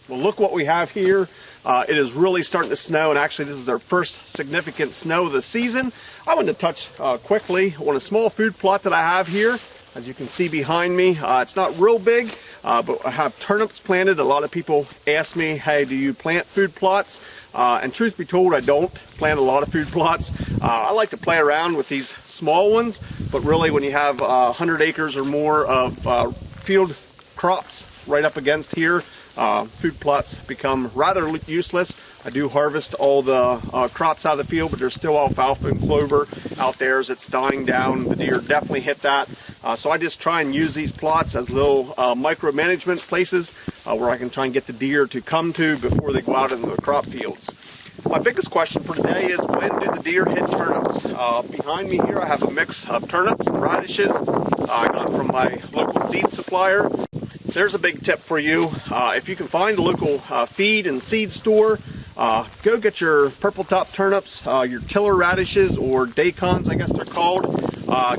Well, look what we have here. It is really starting to snow, and actually this is our first significant snow of the season. I wanted to touch quickly on a small food plot that I have here. As you can see behind me, it's not real big, but I have turnips planted. A lot of people ask me, hey, do you plant food plots? And truth be told, I don't plant a lot of food plots. I like to play around with these small ones, but really when you have 100 acres or more of field crops right up against here, food plots become rather useless. I do harvest all the crops out of the field, but there's still alfalfa and clover out there as it's dying down. The deer definitely hit that. So I just try and use these plots as little micromanagement places where I can try and get the deer to come to before they go out into the crop fields. My biggest question for today is, when do the deer hit turnips? Behind me here I have a mix of turnips and radishes I got from my local seed supplier. There's a big tip for you. If you can find a local feed and seed store, go get your purple top turnips, your tiller radishes, or dacons I guess they're called.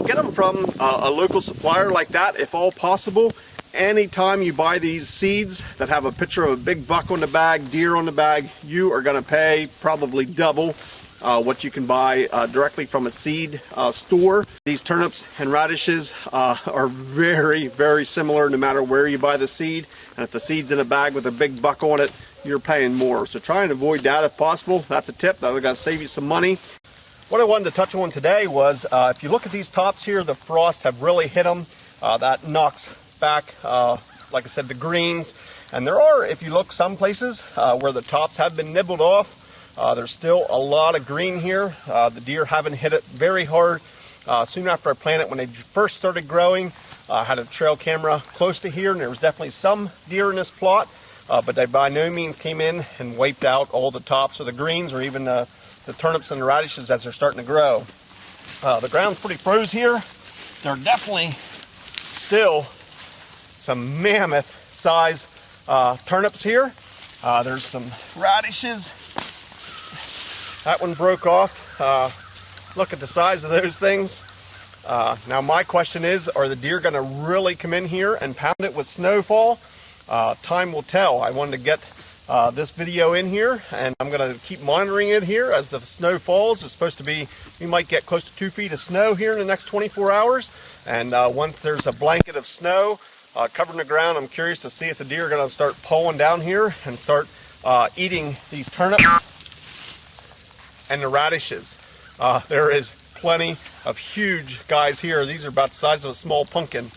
Get them from a local supplier like that if all possible. Anytime you buy these seeds that have a picture of a big buck on the bag, deer on the bag, you are going to pay probably double what you can buy directly from a seed store. These turnips and radishes are very, very similar no matter where you buy the seed. And if the seed's in a bag with a big buck on it, you're paying more. So try and avoid that if possible. That's a tip that'll gonna save you some money. What I wanted to touch on today was if you look at these tops here, the frosts have really hit them. That knocks back, like I said, the greens. And there are, if you look some places where the tops have been nibbled off, there's still a lot of green here. The deer haven't hit it very hard. Soon after I planted it, when they first started growing, I had a trail camera close to here, and there was definitely some deer in this plot, but they by no means came in and wiped out all the tops of the greens or even the turnips and the radishes as they're starting to grow. The ground's pretty froze here. There are definitely still some mammoth size turnips here. There's some radishes. That one broke off. Look at the size of those things. Now my question is, are the deer going to really come in here and pound it with snowfall? Time will tell. I wanted to get this video in here, and I'm going to keep monitoring it here as the snow falls. It's supposed to be, we might get close to 2 feet of snow here in the next 24 hours. And once there's a blanket of snow covering the ground, I'm curious to see if the deer are going to start pulling down here and start eating these turnips and the radishes. There is plenty of huge guys here. These are about the size of a small pumpkin.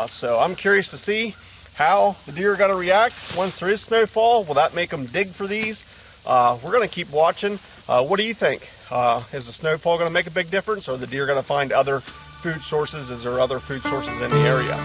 So I'm curious to see how the deer are going to react once there is snowfall. Will that make them dig for these? We're going to keep watching. What do you think? Is the snowfall going to make a big difference, or are the deer going to find other food sources? Is there other food sources in the area?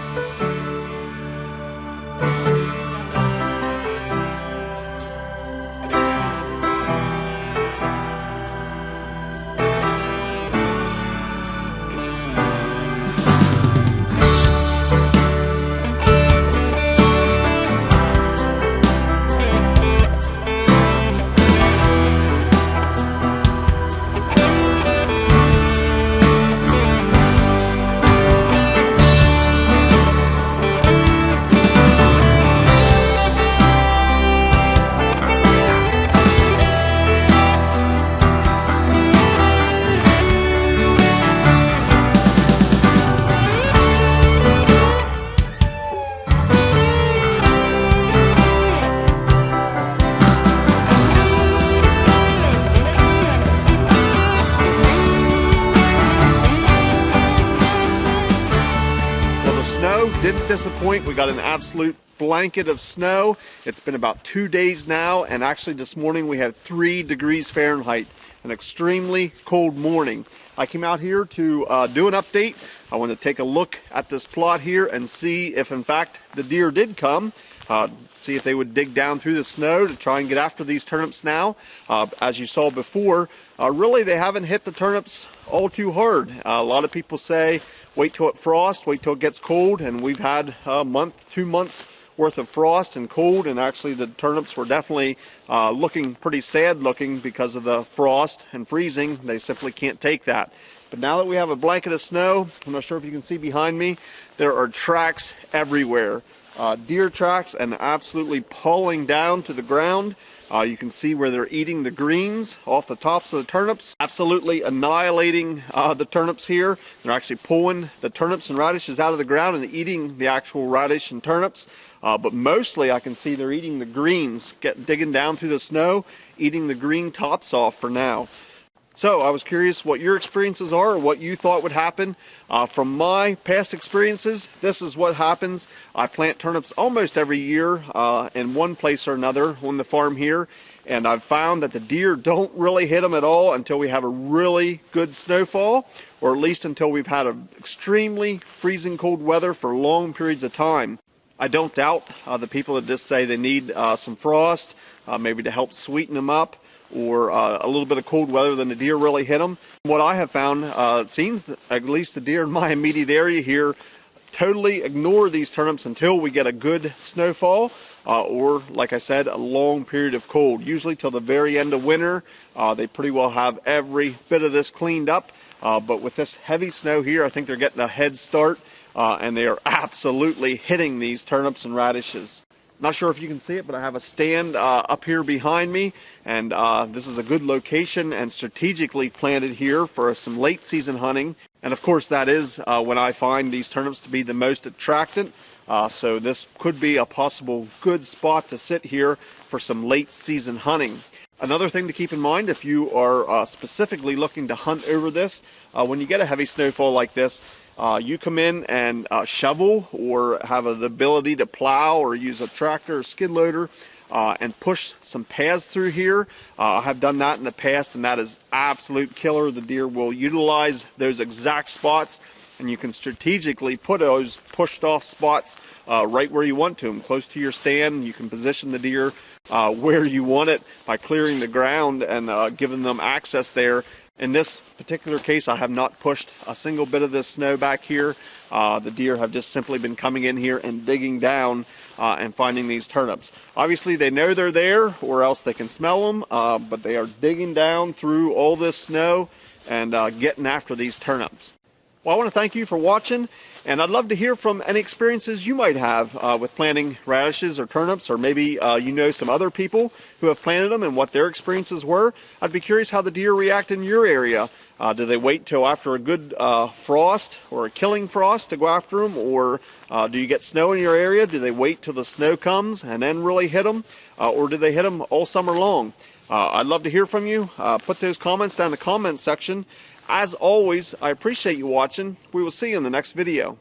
Didn't disappoint. We got an absolute blanket of snow. It's been about 2 days now, and actually this morning we had 3 degrees Fahrenheit, an extremely cold morning. I came out here to do an update. I want to take a look at this plot here and see if in fact the deer did come. See if they would dig down through the snow to try and get after these turnips now. As you saw before, really they haven't hit the turnips all too hard. A lot of people say wait till it frosts, wait till it gets cold, and we've had a month, 2 months worth of frost and cold, and actually the turnips were definitely looking pretty sad looking because of the frost and freezing. They simply can't take that. But now that we have a blanket of snow, I'm not sure if you can see behind me, there are tracks everywhere. deer tracks and absolutely pulling down to the ground. You can see where they're eating the greens off the tops of the turnips, absolutely annihilating the turnips here. They're actually pulling the turnips and radishes out of the ground and eating the actual radish and turnips. But mostly I can see they're eating the greens, digging down through the snow, eating the green tops off for now. So I was curious what your experiences are, or what you thought would happen. From my past experiences, this is what happens. I plant turnips almost every year in one place or another on the farm here, and I've found that the deer don't really hit them at all until we have a really good snowfall, or at least until we've had an extremely freezing cold weather for long periods of time. I don't doubt the people that just say they need some frost, maybe to help sweeten them up, or a little bit of cold weather, then the deer really hit them. What I have found, it seems that at least the deer in my immediate area here totally ignore these turnips until we get a good snowfall, or like I said, a long period of cold. Usually till the very end of winter, they pretty well have every bit of this cleaned up. But with this heavy snow here, I think they're getting a head start, and they are absolutely hitting these turnips and radishes. Not sure if you can see it, but I have a stand up here behind me, and this is a good location and strategically planted here for some late season hunting. And of course that is when I find these turnips to be the most attractant. So this could be a possible good spot to sit here for some late season hunting. Another thing to keep in mind, if you are specifically looking to hunt over this, when you get a heavy snowfall like this, you come in and shovel, or have the ability to plow or use a tractor or skid loader and push some paths through here. I have done that in the past, and that is absolute killer. The deer will utilize those exact spots, and you can strategically put those pushed off spots right where you want to them, close to your stand. You can position the deer where you want it by clearing the ground and giving them access there. In this particular case, I have not pushed a single bit of this snow back here. The deer have just simply been coming in here and digging down and finding these turnips. Obviously they know they're there, or else they can smell them, but they are digging down through all this snow and getting after these turnips. Well, I want to thank you for watching, and I'd love to hear from any experiences you might have with planting radishes or turnips, or maybe you know some other people who have planted them and what their experiences were. I'd be curious how the deer react in your area. Do they wait till after a good frost or a killing frost to go after them, or do you get snow in your area? Do they wait till the snow comes and then really hit them, or do they hit them all summer long? I'd love to hear from you. Put those comments down in the comments section. As always, I appreciate you watching. We will see you in the next video.